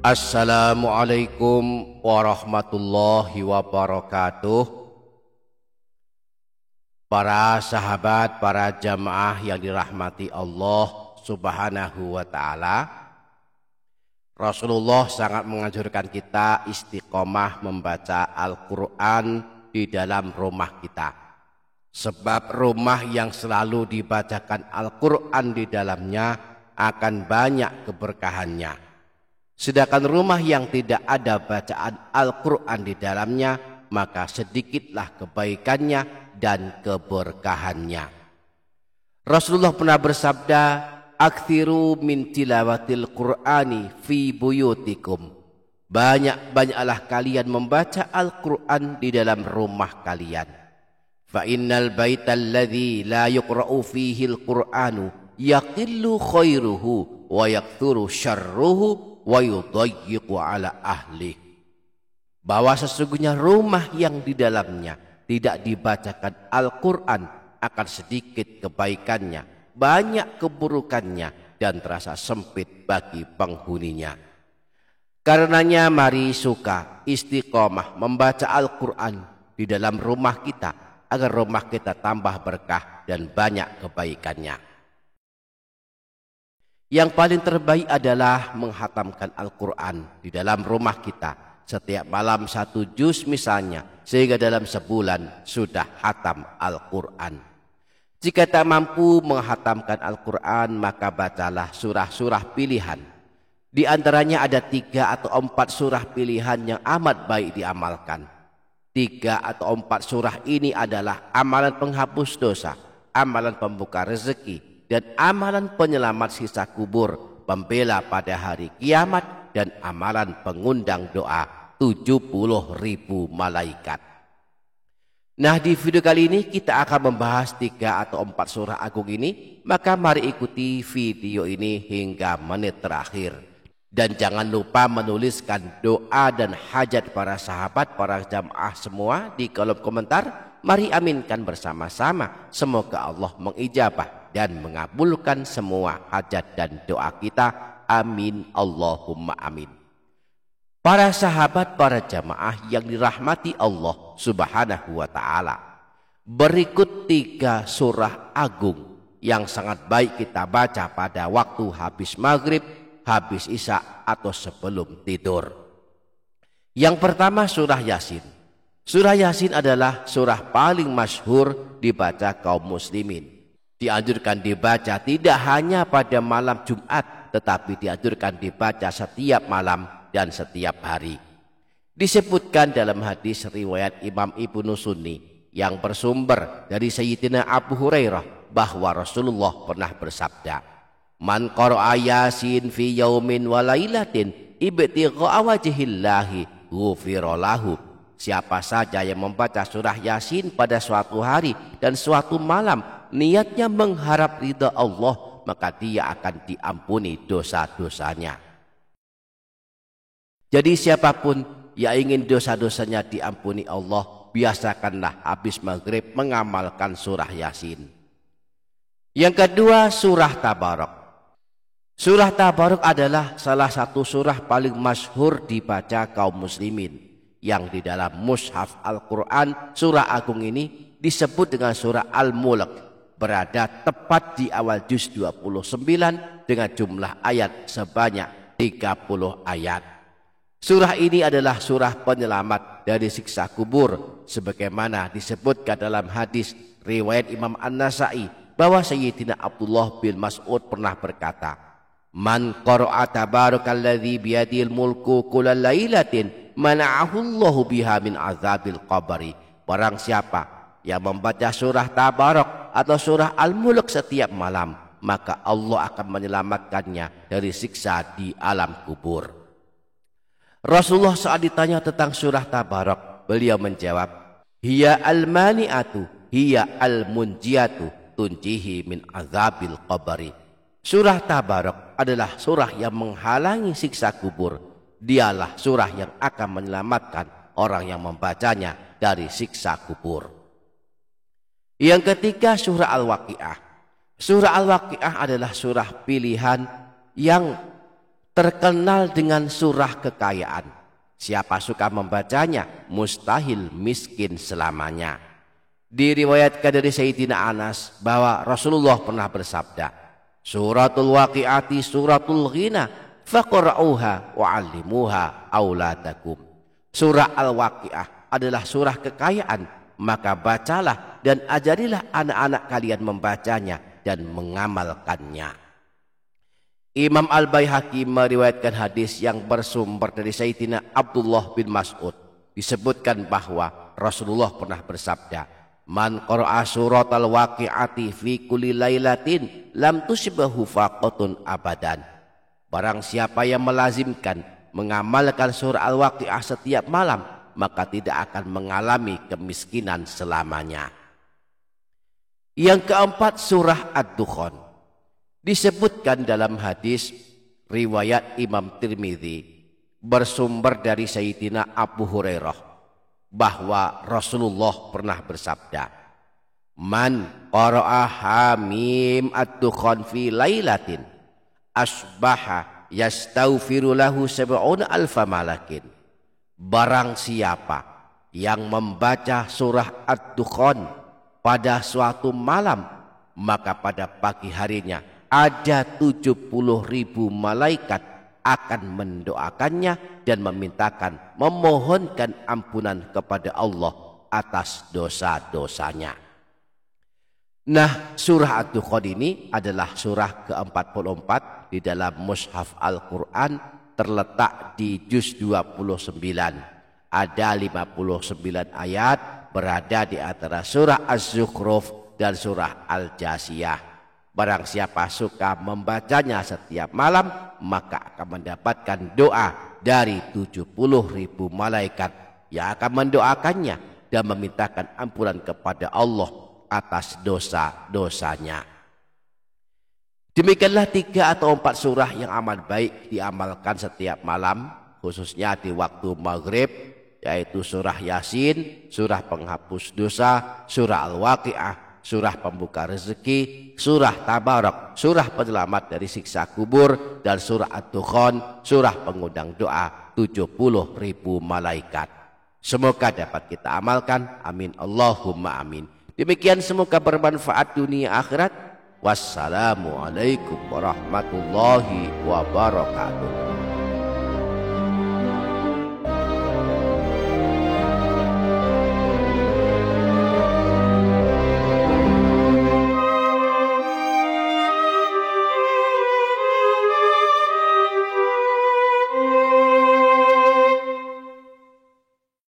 Assalamualaikum warahmatullahi wabarakatuh. Para sahabat, para jamaah yang dirahmati Allah Subhanahu wa ta'ala, Rasulullah sangat menganjurkan kita istiqomah membaca Al-Quran di dalam rumah kita. Sebab rumah yang selalu dibacakan Al-Quran di dalamnya akan banyak keberkahannya. Sedangkan rumah yang tidak ada bacaan Al-Quran di dalamnya, maka sedikitlah kebaikannya dan keberkahannya. Rasulullah pernah bersabda, "Aktsiru min tilawatil Qur'ani fi buyutikum." Banyak-banyaklah kalian membaca Al-Quran di dalam rumah kalian. Fa innal baital ladzi la yuqra'u fihi al-Qur'anu yaqillu khairuhu wa yakthuru syarruhu wa yudayyiqu ala ahli. Bahwa sesungguhnya rumah yang di dalamnya tidak dibacakan Al-Quran akan sedikit kebaikannya, banyak keburukannya, dan terasa sempit bagi penghuninya. Karenanya mari suka istiqomah membaca Al-Quran di dalam rumah kita agar rumah kita tambah berkah dan banyak kebaikannya. Yang paling terbaik adalah menghatamkan Al-Quran di dalam rumah kita. Setiap malam 1 juz misalnya, sehingga dalam sebulan sudah hatam Al-Quran. Jika tak mampu menghatamkan Al-Quran, maka bacalah surah-surah pilihan. Di antaranya ada 3 atau 4 surah pilihan yang amat baik diamalkan. 3 atau 4 surah ini adalah amalan penghapus dosa, amalan pembuka rezeki, dan amalan penyelamat sisa kubur, pembela pada hari kiamat, dan amalan pengundang doa 70.000 malaikat. Nah, di video kali ini kita akan membahas 3 atau 4 surah agung ini. Maka mari ikuti video ini hingga menit terakhir. Dan jangan lupa menuliskan doa dan hajat para sahabat, para jamaah semua di kolom komentar. Mari aminkan bersama-sama. Semoga Allah mengijabah dan mengabulkan semua hajat dan doa kita. Amin Allahumma amin. Para sahabat, para jamaah yang dirahmati Allah Subhanahu wa ta'ala, berikut 3 surah agung yang sangat baik kita baca pada waktu habis maghrib, habis isya, atau sebelum tidur. Yang pertama surah Yasin. Surah Yasin adalah surah paling masyhur dibaca kaum muslimin. Dianjurkan dibaca tidak hanya pada malam Jumat, tetapi dianjurkan dibaca setiap malam dan setiap hari. Disebutkan dalam hadis riwayat Imam Ibnu Sunni yang bersumber dari Sayyidina Abu Hurairah bahwa Rasulullah pernah bersabda, "Man qara'a Yasin fi yaumin wa lailatin ibtigha'a wajhillahi ghufira lahu." Siapa saja yang membaca surah Yasin pada suatu hari dan suatu malam, niatnya mengharap ridha Allah, maka dia akan diampuni dosa-dosanya. Jadi siapapun yang ingin dosa-dosanya diampuni Allah, biasakanlah habis maghrib mengamalkan surah Yasin. Yang kedua surah Tabarok. Surah Tabarok adalah salah satu surah paling masyhur dibaca kaum muslimin. Yang di dalam mushaf Al-Quran, surah agung ini disebut dengan surah Al-Mulk, berada tepat di awal juz 29 dengan jumlah ayat sebanyak 30 ayat. Surah ini adalah surah penyelamat dari siksa kubur, sebagaimana disebutkan dalam hadis riwayat Imam An-Nasa'i bahwa Sayyidina Abdullah bin Mas'ud pernah berkata, "Man qara'a tabarakalladzi biyadil mulku kullal lailatin mana'ahu Allahu biha min azabil qabri." Barang siapa yang membaca surah Tabarok atau surah Al-Mulk setiap malam, maka Allah akan menyelamatkannya dari siksa di alam kubur. Rasulullah saat ditanya tentang surah Tabarok, beliau menjawab, "Hiya al-mani'atu, hiya al-munjiyatu, tunjihi min azabil qabri." Surah Tabarok adalah surah yang menghalangi siksa kubur. Dialah surah yang akan menyelamatkan orang yang membacanya dari siksa kubur. Yang ketiga surah Al-Waqi'ah. Surah Al-Waqi'ah adalah surah pilihan yang terkenal dengan surah kekayaan. Siapa suka membacanya, mustahil miskin selamanya. Diriwayatkan dari Sayyidina Anas bahwa Rasulullah pernah bersabda, suratul waqi'ati suratul ghina faqra'uha wa'allimuha auladakum. Surah Al-Waqi'ah adalah surah kekayaan, maka bacalah dan ajarilah anak-anak kalian membacanya dan mengamalkannya. Imam Al-Baihaqi meriwayatkan hadis yang bersumber dari Sayyidina Abdullah bin Mas'ud. Disebutkan bahwa Rasulullah pernah bersabda, man qara'a suratal waqi'ati fi kulli lailatin lam tusibhu faqatun abadan. Barang siapa yang melazimkan mengamalkan surah Al-Waqi'ah setiap malam, maka tidak akan mengalami kemiskinan selamanya. Yang keempat, surah Ad-Dukhan. Disebutkan dalam hadis riwayat Imam Tirmidzi bersumber dari Sayyidina Abu Hurairah bahwa Rasulullah pernah bersabda, man qara'a hamim ad-dukhan fi lailatin asbaha yastaghfiru lahu sab'una alfa malakin. Barang siapa yang membaca surah Ad-Dukhan pada suatu malam, maka pada pagi harinya ada 70.000 malaikat akan mendoakannya dan memohonkan ampunan kepada Allah atas dosa-dosanya. Nah, surah Ad-Dukhan ini adalah surah ke-44 di dalam mushaf Al-Quran, terletak di juz 29. Ada 59 ayat, berada di antara surah Az-Zukhruf dan surah Al-Jasiyah. Barang siapa suka membacanya setiap malam, maka akan mendapatkan doa dari 70.000 malaikat yang akan mendoakannya dan memintakan ampunan kepada Allah atas dosa-dosanya. Demikianlah 3 atau 4 surah yang amat baik diamalkan setiap malam, khususnya di waktu maghrib, yaitu surah Yasin, surah penghapus dosa, surah Al-Waqi'ah, surah pembuka rezeki, surah Tabarak, surah penyelamat dari siksa kubur, dan surah Ad-Dukhan, surah pengundang doa 70.000 malaikat. Semoga dapat kita amalkan. Amin Allahumma amin. Demikian, semoga bermanfaat dunia akhirat. Wassalamualaikum warahmatullahi wabarakatuh.